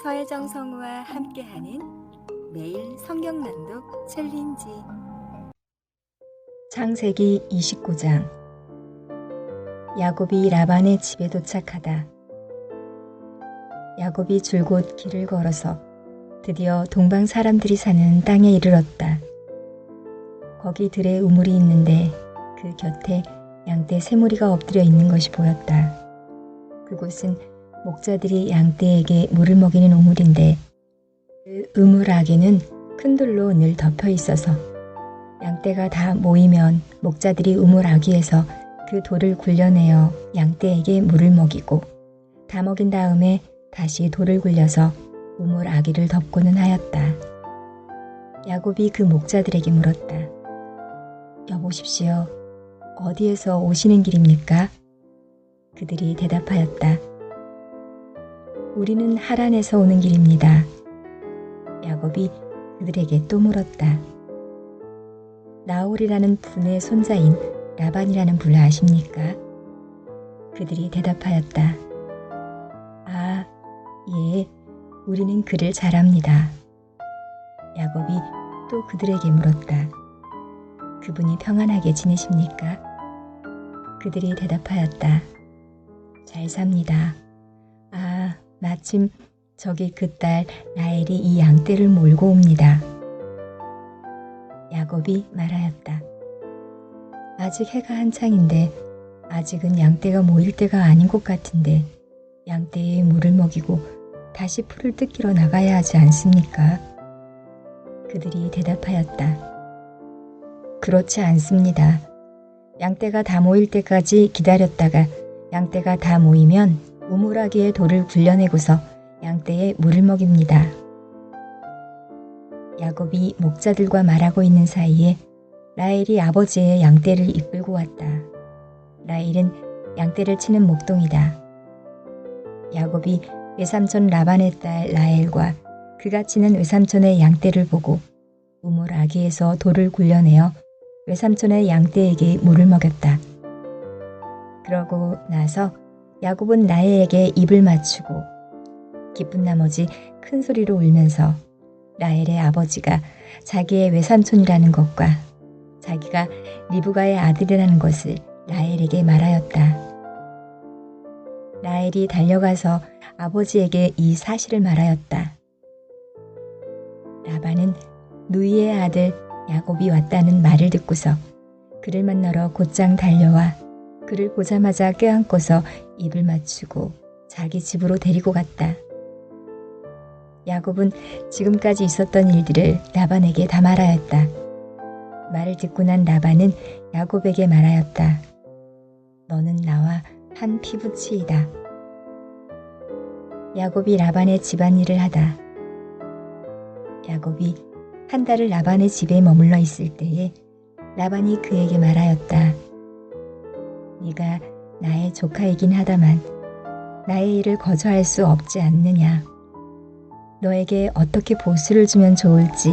서혜정 성우와 함께하는 매일 성경낭독 챌린지. 창세기 29장. 야곱이 라반의 집에 도착하다. 야곱이 줄곧 길을 걸어서 드디어 동방 사람들이 사는 땅에 이르렀다. 거기 들에 우물이 있는데 그 곁에 양떼 세 무리가 엎드려 있는 것이 보였다. 그곳은 목자들이 양떼에게 물을 먹이는 우물인데 그 우물 아귀는 큰 돌로 늘 덮여 있어서 양떼가 다 모이면 목자들이 우물 아귀에서 그 돌을 굴려내어 양떼에게 물을 먹이고 다 먹인 다음에 다시 돌을 굴려서 우물 아귀를 덮고는 하였다. 야곱이 그 목자들에게 물었다. 여보십시오. 어디에서 오시는 길입니까? 그들이 대답하였다. 우리는 하란에서 오는 길입니다. 야곱이 그들에게 또 물었다. 나홀이라는 분의 손자인 라반이라는 분을 아십니까? 그들이 대답하였다. 아, 예, 우리는 그를 잘 압니다. 야곱이 또 그들에게 물었다. 그분이 평안하게 지내십니까? 그들이 대답하였다. 잘 삽니다. 아, 마침 저기 그 딸 라헬이 이 양떼를 몰고 옵니다. 야곱이 말하였다. 아직 해가 한창인데 아직은 양떼가 모일 때가 아닌 것 같은데 양떼에 물을 먹이고 다시 풀을 뜯기러 나가야 하지 않습니까? 그들이 대답하였다. 그렇지 않습니다. 양떼가 다 모일 때까지 기다렸다가 양떼가 다 모이면 우물아귀에 돌을 굴려내고서 양떼에 물을 먹입니다. 야곱이 목자들과 말하고 있는 사이에 라헬이 아버지의 양떼를 이끌고 왔다. 라헬은 양떼를 치는 목동이다. 야곱이 외삼촌 라반의 딸 라헬과 그가 치는 외삼촌의 양떼를 보고 우물아귀에서 돌을 굴려내어 외삼촌의 양떼에게 물을 먹였다. 그러고 나서 야곱은 라헬에게 입을 맞추고 기쁜 나머지 큰 소리로 울면서 라헬의 아버지가 자기의 외삼촌이라는 것과 자기가 리브가의 아들이라는 것을 라헬에게 말하였다. 라헬이 달려가서 아버지에게 이 사실을 말하였다. 라반은 누이의 아들 야곱이 왔다는 말을 듣고서 그를 만나러 곧장 달려와 그를 보자마자 껴안고서 입을 맞추고 자기 집으로 데리고 갔다. 야곱은 지금까지 있었던 일들을 라반에게 다 말하였다. 말을 듣고 난 라반은 야곱에게 말하였다. 너는 나와 한 피부치이다. 야곱이 라반의 집안일을 하다. 야곱이 한 달을 라반의 집에 머물러 있을 때에 라반이 그에게 말하였다. 네가 나의 조카이긴 하다만 나의 일을 거저할 수 없지 않느냐. 너에게 어떻게 보수를 주면 좋을지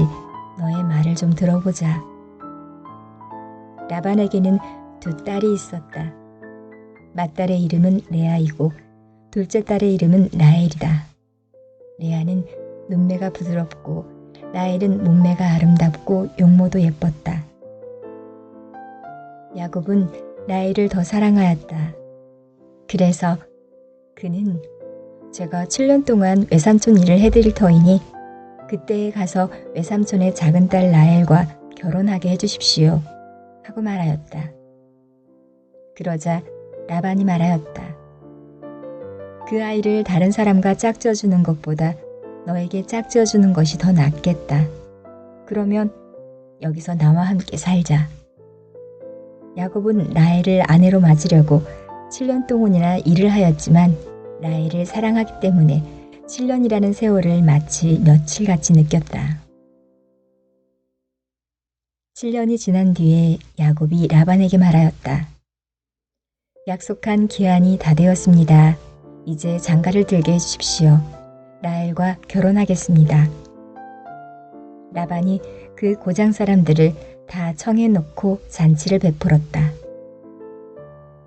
너의 말을 좀 들어보자. 라반에게는 두 딸이 있었다. 맏딸의 이름은 레아이고 둘째 딸의 이름은 라헬이다. 레아는 눈매가 부드럽고 라헬은 몸매가 아름답고 용모도 예뻤다. 야곱은 라헬을 더 사랑하였다. 그래서 그는 제가 7년 동안 외삼촌 일을 해드릴 터이니 그때에 가서 외삼촌의 작은 딸 라헬과 결혼하게 해주십시오 하고 말하였다. 그러자 라반이 말하였다. 그 아이를 다른 사람과 짝지어주는 것보다 너에게 짝지어주는 것이 더 낫겠다. 그러면 여기서 나와 함께 살자. 야곱은 라헬을 아내로 맞으려고 7년 동안이나 일을 하였지만 라헬을 사랑하기 때문에 7년이라는 세월을 마치 며칠같이 느꼈다. 7년이 지난 뒤에 야곱이 라반에게 말하였다. 약속한 기한이 다 되었습니다. 이제 장가를 들게 해주십시오. 라헬과 결혼하겠습니다. 라반이 그 고장 사람들을 다 청해놓고 잔치를 베풀었다.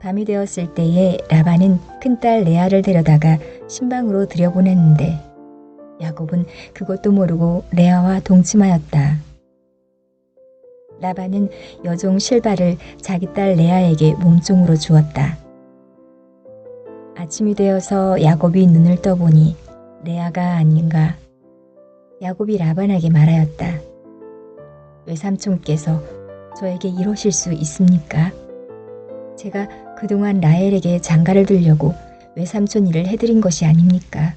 밤이 되었을 때에 라반은 큰딸 레아를 데려다가 신방으로 들여보냈는데 야곱은 그것도 모르고 레아와 동침하였다. 라반은 여종 실바를 자기 딸 레아에게 몸종으로 주었다. 아침이 되어서 야곱이 눈을 떠보니 레아가 아닌가. 야곱이 라반에게 말하였다. 외삼촌께서 저에게 이러실 수 있습니까? 제가 그동안 라헬에게 장가를 두려고 외삼촌 일을 해드린 것이 아닙니까?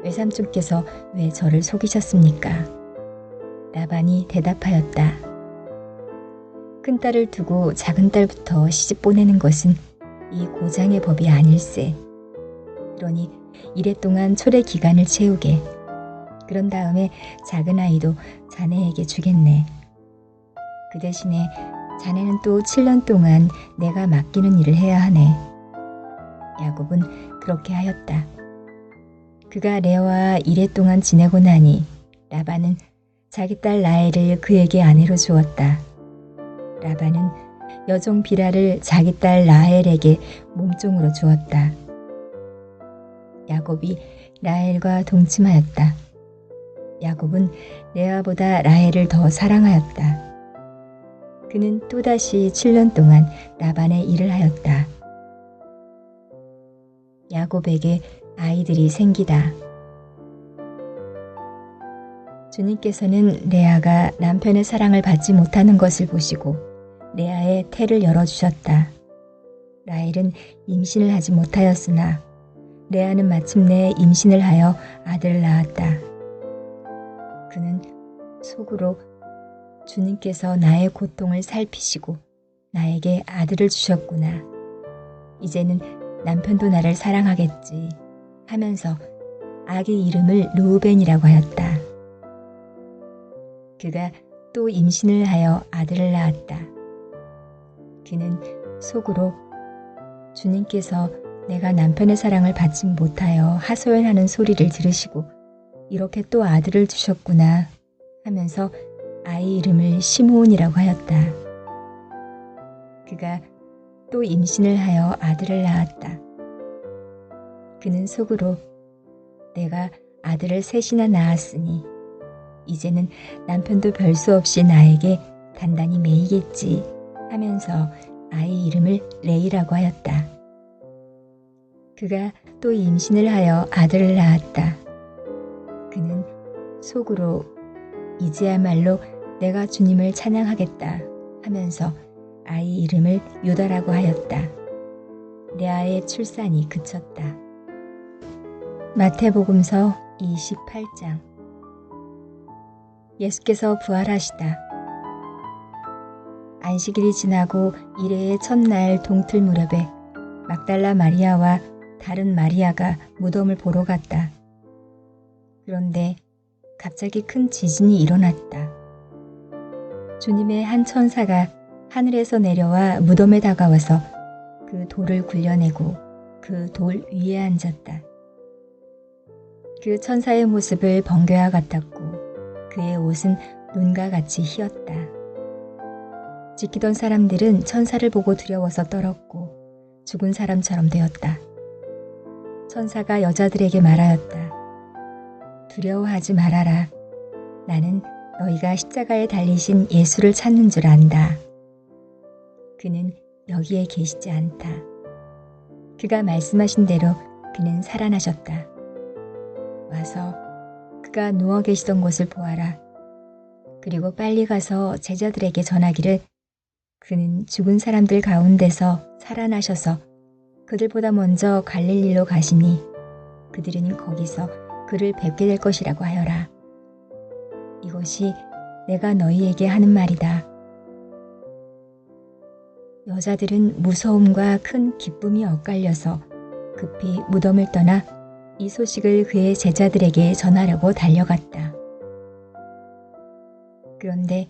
외삼촌께서 왜 저를 속이셨습니까? 라반이 대답하였다. 큰딸을 두고 작은딸부터 시집 보내는 것은 이 고장의 법이 아닐세. 그러니 이랫동안 초래 기간을 채우게. 그런 다음에 작은 아이도 자네에게 주겠네. 그 대신에 자네는 또 7년 동안 내가 맡기는 일을 해야 하네. 야곱은 그렇게 하였다. 그가 레아와 이랫동안 지내고 나니 라반은 자기 딸 라헬을 그에게 아내로 주었다. 라반은 여종 비라를 자기 딸 라헬에게 몸종으로 주었다. 야곱이 라헬과 동침하였다. 야곱은 레아보다 라헬을 더 사랑하였다. 그는 또다시 7년 동안 라반의 일을 하였다. 야곱에게 아이들이 생기다. 주님께서는 레아가 남편의 사랑을 받지 못하는 것을 보시고 레아의 태를 열어주셨다. 라헬은 임신을 하지 못하였으나 레아는 마침내 임신을 하여 아들을 낳았다. 그는 속으로 주님께서 나의 고통을 살피시고 나에게 아들을 주셨구나. 이제는 남편도 나를 사랑하겠지 하면서 아기 이름을 르우벤이라고 하였다. 그가 또 임신을 하여 아들을 낳았다. 그는 속으로 주님께서 내가 남편의 사랑을 받지 못하여 하소연하는 소리를 들으시고 이렇게 또 아들을 주셨구나 하면서 아이 이름을 시므온이라고 하였다. 그가 또 임신을 하여 아들을 낳았다. 그는 속으로 내가 아들을 셋이나 낳았으니 이제는 남편도 별 수 없이 나에게 단단히 매이겠지 하면서 아이 이름을 레이라고 하였다. 그가 또 임신을 하여 아들을 낳았다. 그는 속으로 이제야말로 내가 주님을 찬양하겠다 하면서 아이 이름을 유다라고 하였다. 레아의 출산이 그쳤다. 마태복음서 28장. 예수께서 부활하시다. 안식일이 지나고 이레의 첫날 동틀 무렵에 막달라 마리아와 다른 마리아가 무덤을 보러 갔다. 그런데 갑자기 큰 지진이 일어났다. 주님의 한 천사가 하늘에서 내려와 무덤에 다가와서 그 돌을 굴려내고 그 돌 위에 앉았다. 그 천사의 모습을 번개와 같았고 그의 옷은 눈과 같이 희었다. 지키던 사람들은 천사를 보고 두려워서 떨었고 죽은 사람처럼 되었다. 천사가 여자들에게 말하였다. 두려워하지 말아라. 나는 너희가 십자가에 달리신 예수를 찾는 줄 안다. 그는 여기에 계시지 않다. 그가 말씀하신 대로 그는 살아나셨다. 와서 그가 누워 계시던 곳을 보아라. 그리고 빨리 가서 제자들에게 전하기를 그는 죽은 사람들 가운데서 살아나셔서 그들보다 먼저 갈릴리로 가시니 그들은 거기서 그를 뵙게 될 것이라고 하여라. 이것이 내가 너희에게 하는 말이다. 여자들은 무서움과 큰 기쁨이 엇갈려서 급히 무덤을 떠나 이 소식을 그의 제자들에게 전하려고 달려갔다. 그런데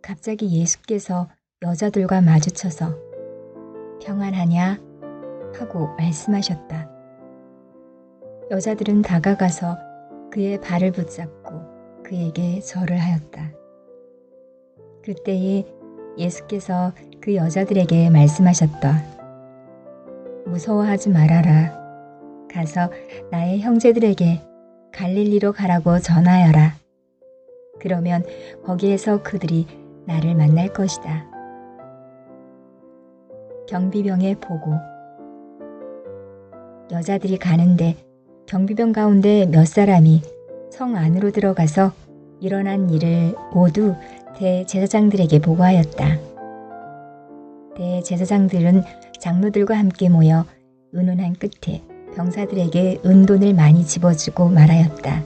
갑자기 예수께서 여자들과 마주쳐서 평안하냐? 하고 말씀하셨다. 여자들은 다가가서 그의 발을 붙잡고 그에게 절을 하였다. 그때에 예수께서 그 여자들에게 말씀하셨다. 무서워하지 말아라. 가서 나의 형제들에게 갈릴리로 가라고 전하여라. 그러면 거기에서 그들이 나를 만날 것이다. 경비병의 보고. 여자들이 가는데 경비병 가운데 몇 사람이 성 안으로 들어가서 일어난 일을 모두 대제사장들에게 보고하였다. 대제사장들은 장로들과 함께 모여 의논한 끝에 병사들에게 은돈을 많이 집어주고 말하였다.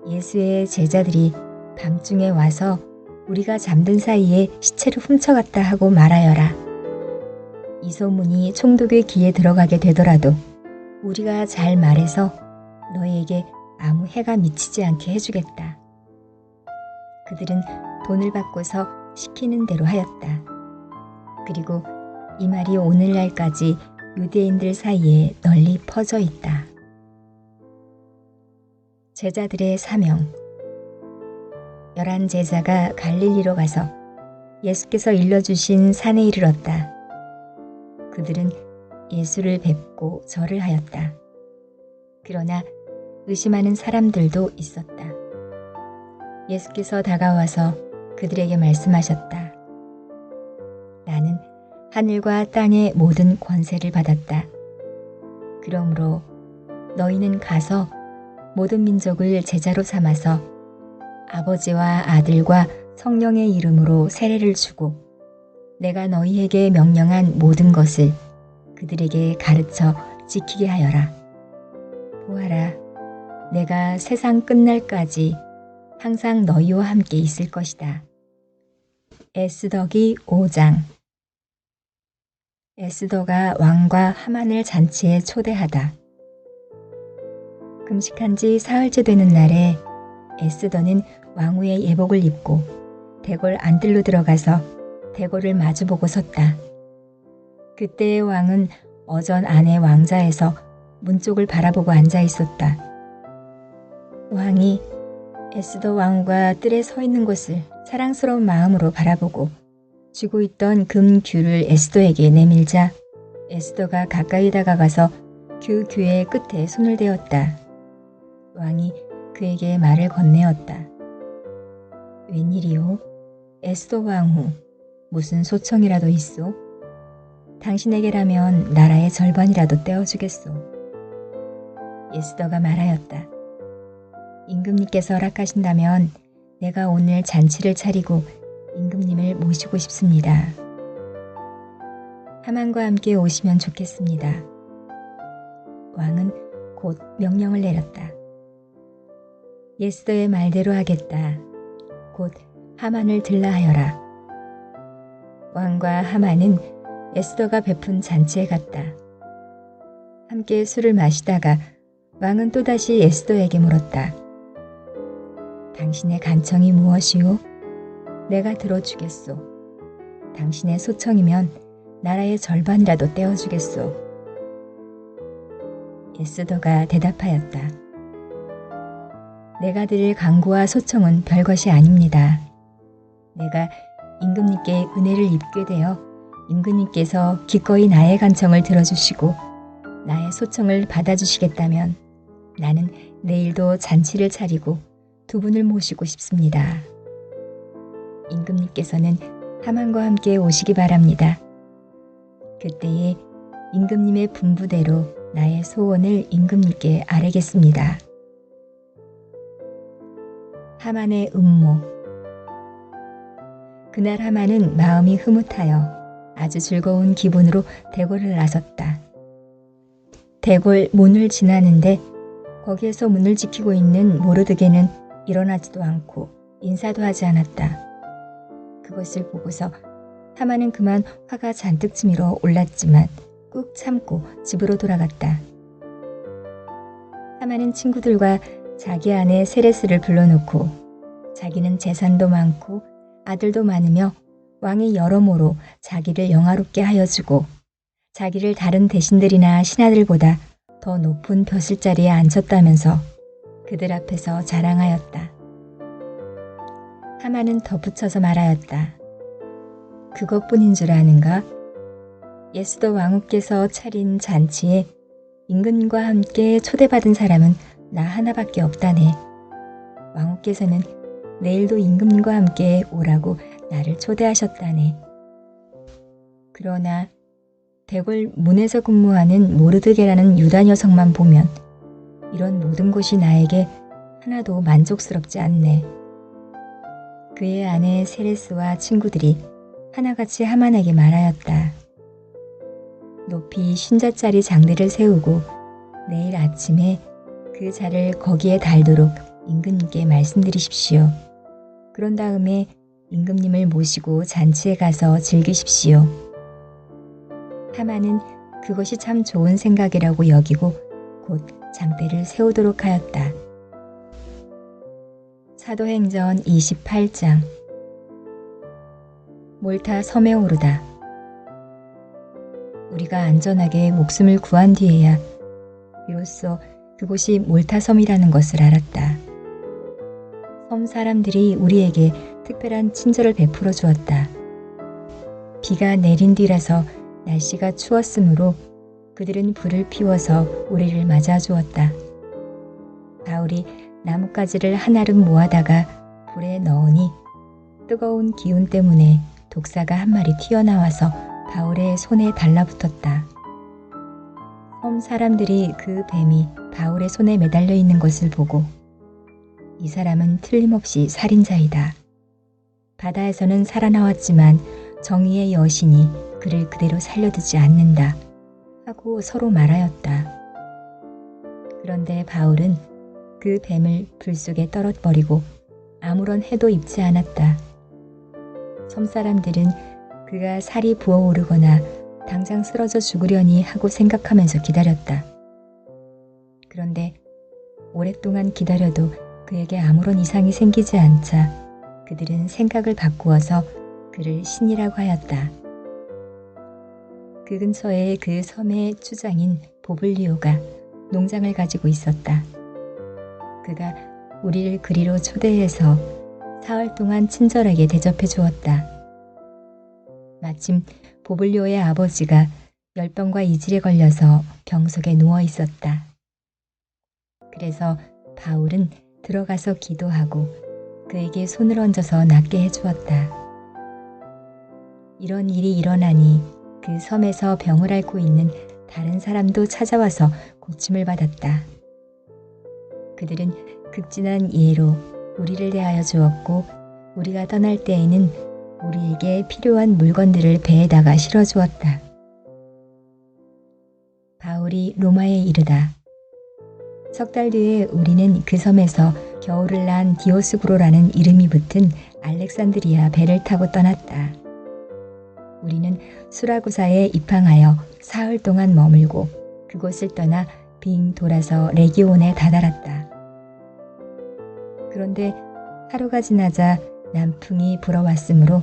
예수의 제자들이 밤중에 와서 우리가 잠든 사이에 시체를 훔쳐갔다 하고 말하여라. 이 소문이 총독의 귀에 들어가게 되더라도 우리가 잘 말해서 너희에게 아무 해가 미치지 않게 해주겠다. 그들은 돈을 받고서 시키는 대로 하였다. 그리고 이 말이 오늘날까지 유대인들 사이에 널리 퍼져 있다. 제자들의 사명. 11 제자가 갈릴리로 가서 예수께서 일러주신 산에 이르렀다. 그들은 예수를 뵙고 절을 하였다. 그러나 의심하는 사람들도 있었다. 예수께서 다가와서 그들에게 말씀하셨다. 나는 하늘과 땅의 모든 권세를 받았다. 그러므로 너희는 가서 모든 민족을 제자로 삼아서 아버지와 아들과 성령의 이름으로 세례를 주고 내가 너희에게 명령한 모든 것을 그들에게 가르쳐 지키게 하여라. 보아라, 내가 세상 끝날까지 항상 너희와 함께 있을 것이다. 에스더기 5장. 에스더가 왕과 하만을 잔치에 초대하다. 금식한 지 사흘째 되는 날에 에스더는 왕후의 예복을 입고 대궐 안뜰로 들어가서 대궐을 마주보고 섰다. 그때의 왕은 어전 안의 왕자에서 문 쪽을 바라보고 앉아 있었다. 왕이 에스더 왕후가 뜰에 서 있는 곳을 사랑스러운 마음으로 바라보고 쥐고 있던 금 귤을 에스더에게 내밀자 에스더가 가까이 다가가서 그 귤의 끝에 손을 대었다. 왕이 그에게 말을 건네었다. 웬일이오? 에스더 왕후, 무슨 소청이라도 있소? 당신에게라면 나라의 절반이라도 떼어주겠소. 에스더가 말하였다. 임금님께서 허락하신다면 내가 오늘 잔치를 차리고 임금님을 모시고 싶습니다. 하만과 함께 오시면 좋겠습니다. 왕은 곧 명령을 내렸다. 에스더의 말대로 하겠다. 곧 하만을 들라하여라. 왕과 하만은 에스더가 베푼 잔치에 갔다. 함께 술을 마시다가 왕은 또다시 에스더에게 물었다. 당신의 간청이 무엇이오? 내가 들어주겠소. 당신의 소청이면 나라의 절반이라도 떼어주겠소. 에스더가 대답하였다. 내가 드릴 간구와 소청은 별것이 아닙니다. 내가 임금님께 은혜를 입게 되어 임금님께서 기꺼이 나의 간청을 들어주시고 나의 소청을 받아주시겠다면 나는 내일도 잔치를 차리고 두 분을 모시고 싶습니다. 임금님께서는 하만과 함께 오시기 바랍니다. 그때에 임금님의 분부대로 나의 소원을 임금님께 아뢰겠습니다. 하만의 음모. 그날 하만은 마음이 흐뭇하여 아주 즐거운 기분으로 대궐을 나섰다. 대궐 문을 지나는데 거기에서 문을 지키고 있는 모르드게는 일어나지도 않고 인사도 하지 않았다. 그것을 보고서 하만은 그만 화가 잔뜩 치밀어 올랐지만 꾹 참고 집으로 돌아갔다. 하만은 친구들과 자기 아내 세레스를 불러놓고 자기는 재산도 많고 아들도 많으며 왕이 여러모로 자기를 영화롭게 하여주고 자기를 다른 대신들이나 신하들보다 더 높은 벼슬자리에 앉혔다면서 그들 앞에서 자랑하였다. 하만은 덧붙여서 말하였다. 그것뿐인 줄 아는가? 에스더 왕후께서 차린 잔치에 임금님과 함께 초대받은 사람은 나 하나밖에 없다네. 왕후께서는 내일도 임금님과 함께 오라고 나를 초대하셨다네. 그러나 대궐 문에서 근무하는 모르드게라는 유다 녀석만 보면 이런 모든 것이 나에게 하나도 만족스럽지 않네. 그의 아내 세레스와 친구들이 하나같이 하만에게 말하였다. 높이 50자짜리 장대를 세우고 내일 아침에 그 자를 거기에 달도록 임금님께 말씀드리십시오. 그런 다음에 임금님을 모시고 잔치에 가서 즐기십시오. 하만은 그것이 참 좋은 생각이라고 여기고 곧 장대를 세우도록 하였다. 사도행전 28장. 몰타 섬에 오르다. 우리가 안전하게 목숨을 구한 뒤에야 비로소 그곳이 몰타 섬이라는 것을 알았다. 섬 사람들이 우리에게 특별한 친절을 베풀어 주었다. 비가 내린 뒤라서 날씨가 추웠으므로 그들은 불을 피워서 우리를 맞아 주었다. 바울이 나뭇가지를 한 알음 모아다가 불에 넣으니 뜨거운 기운 때문에 독사가 한 마리 튀어나와서 바울의 손에 달라붙었다. 섬 사람들이 그 뱀이 바울의 손에 매달려 있는 것을 보고 이 사람은 틀림없이 살인자이다. 바다에서는 살아나왔지만 정의의 여신이 그를 그대로 살려두지 않는다 하고 서로 말하였다. 그런데 바울은 그 뱀을 불 속에 떨어버리고 아무런 해도 입지 않았다. 섬 사람들은 그가 살이 부어오르거나 당장 쓰러져 죽으려니 하고 생각하면서 기다렸다. 그런데 오랫동안 기다려도 그에게 아무런 이상이 생기지 않자 그들은 생각을 바꾸어서 그를 신이라고 하였다. 그 근처에 그 섬의 추장인 보블리오가 농장을 가지고 있었다. 그가 우리를 그리로 초대해서 사흘 동안 친절하게 대접해 주었다. 마침 보블리오의 아버지가 열병과 이질에 걸려서 병석에 누워 있었다. 그래서 바울은 들어가서 기도하고 그에게 손을 얹어서 낫게 해주었다. 이런 일이 일어나니 그 섬에서 병을 앓고 있는 다른 사람도 찾아와서 고침을 받았다. 그들은 극진한 예로 우리를 대하여 주었고 우리가 떠날 때에는 우리에게 필요한 물건들을 배에다가 실어주었다. 바울이 로마에 이르다. 석 달 뒤에 우리는 그 섬에서 겨울을 난 디오스구로라는 이름이 붙은 알렉산드리아 배를 타고 떠났다. 우리는 수라구사에 입항하여 사흘 동안 머물고 그곳을 떠나 빙 돌아서 레기온에 다다랐다. 그런데 하루가 지나자 남풍이 불어왔으므로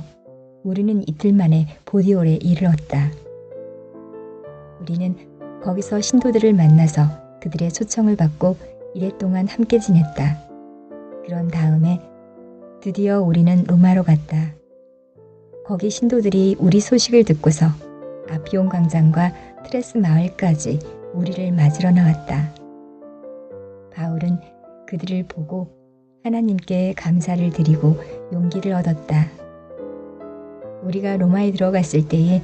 우리는 이틀 만에 보디올에 이르렀다. 우리는 거기서 신도들을 만나서 그들의 초청을 받고 이랫동안 함께 지냈다. 그런 다음에 드디어 우리는 로마로 갔다. 거기 신도들이 우리 소식을 듣고서 아피온 광장과 트레스 마을까지 우리를 맞으러 나왔다. 바울은 그들을 보고 하나님께 감사를 드리고 용기를 얻었다. 우리가 로마에 들어갔을 때에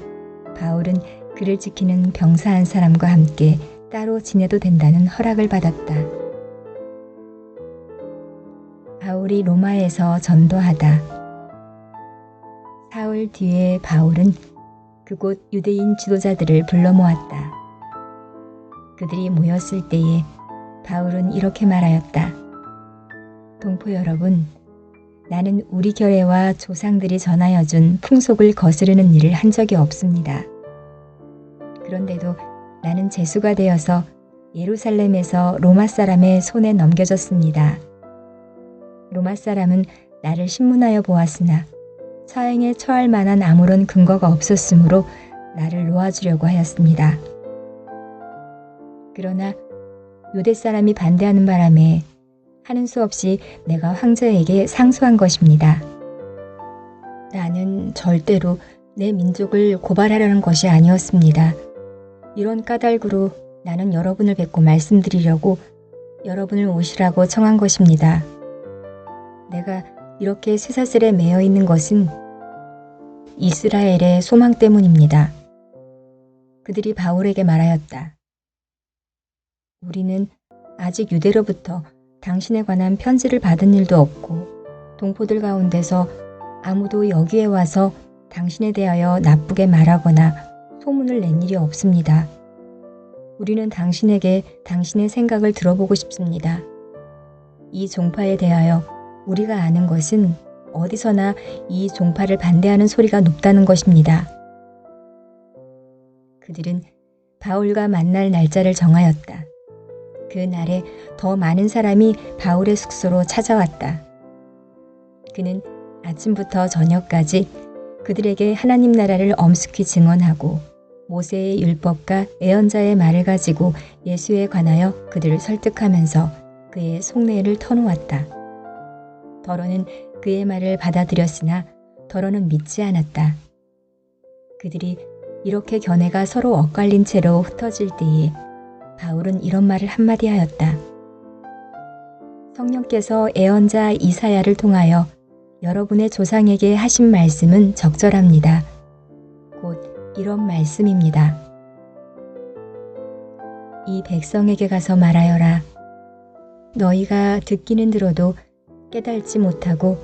바울은 그를 지키는 병사 한 사람과 함께 따로 지내도 된다는 허락을 받았다. 바울이 로마에서 전도하다. 사흘 뒤에 바울은 그곳 유대인 지도자들을 불러 모았다. 그들이 모였을 때에 바울은 이렇게 말하였다. 동포 여러분, 나는 우리 결례와 조상들이 전하여 준 풍속을 거스르는 일을 한 적이 없습니다. 그런데도 나는 제수가 되어서 예루살렘에서 로마 사람의 손에 넘겨졌습니다. 로마 사람은 나를 신문하여 보았으나 사형에 처할 만한 아무런 근거가 없었으므로 나를 놓아주려고 하였습니다. 그러나 유대 사람이 반대하는 바람에 하는 수 없이 내가 황제에게 상소한 것입니다. 나는 절대로 내 민족을 고발하려는 것이 아니었습니다. 이런 까닭으로 나는 여러분을 뵙고 말씀드리려고 여러분을 오시라고 청한 것입니다. 내가 이렇게 쇠사슬에 매여 있는 것은 이스라엘의 소망 때문입니다. 그들이 바울에게 말하였다. 우리는 아직 유대로부터 당신에 관한 편지를 받은 일도 없고 동포들 가운데서 아무도 여기에 와서 당신에 대하여 나쁘게 말하거나 소문을 낸 일이 없습니다. 우리는 당신에게 당신의 생각을 들어보고 싶습니다. 이 종파에 대하여 우리가 아는 것은 어디서나 이 종파를 반대하는 소리가 높다는 것입니다. 그들은 바울과 만날 날짜를 정하였다. 그 날에 더 많은 사람이 바울의 숙소로 찾아왔다. 그는 아침부터 저녁까지 그들에게 하나님 나라를 엄숙히 증언하고 모세의 율법과 예언자의 말을 가지고 예수에 관하여 그들을 설득하면서 그의 속내를 터놓았다. 더러는 그의 말을 받아들였으나 더러는 믿지 않았다. 그들이 이렇게 견해가 서로 엇갈린 채로 흩어질 때에 바울은 이런 말을 한마디 하였다. 성령께서 예언자 이사야를 통하여 여러분의 조상에게 하신 말씀은 적절합니다. 곧 이런 말씀입니다. 이 백성에게 가서 말하여라. 너희가 듣기는 들어도 깨달지 못하고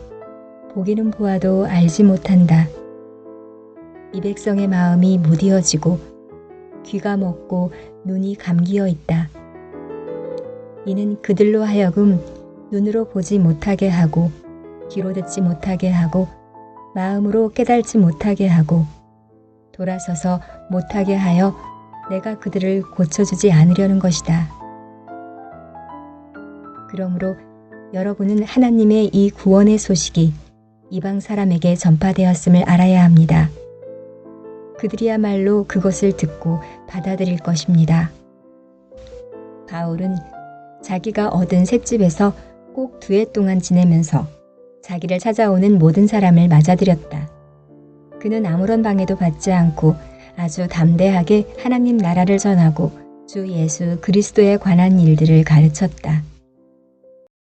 보기는 보아도 알지 못한다. 이 백성의 마음이 무디어지고 귀가 먹고 눈이 감기어 있다. 이는 그들로 하여금 눈으로 보지 못하게 하고 귀로 듣지 못하게 하고 마음으로 깨달지 못하게 하고 돌아서서 못하게 하여 내가 그들을 고쳐주지 않으려는 것이다. 그러므로 여러분은 하나님의 이 구원의 소식이 이방 사람에게 전파되었음을 알아야 합니다. 그들이야말로 그것을 듣고 받아들일 것입니다. 바울은 자기가 얻은 셋집에서 꼭 2해 동안 지내면서 자기를 찾아오는 모든 사람을 맞아들였다. 그는 아무런 방해도 받지 않고 아주 담대하게 하나님 나라를 전하고 주 예수 그리스도에 관한 일들을 가르쳤다.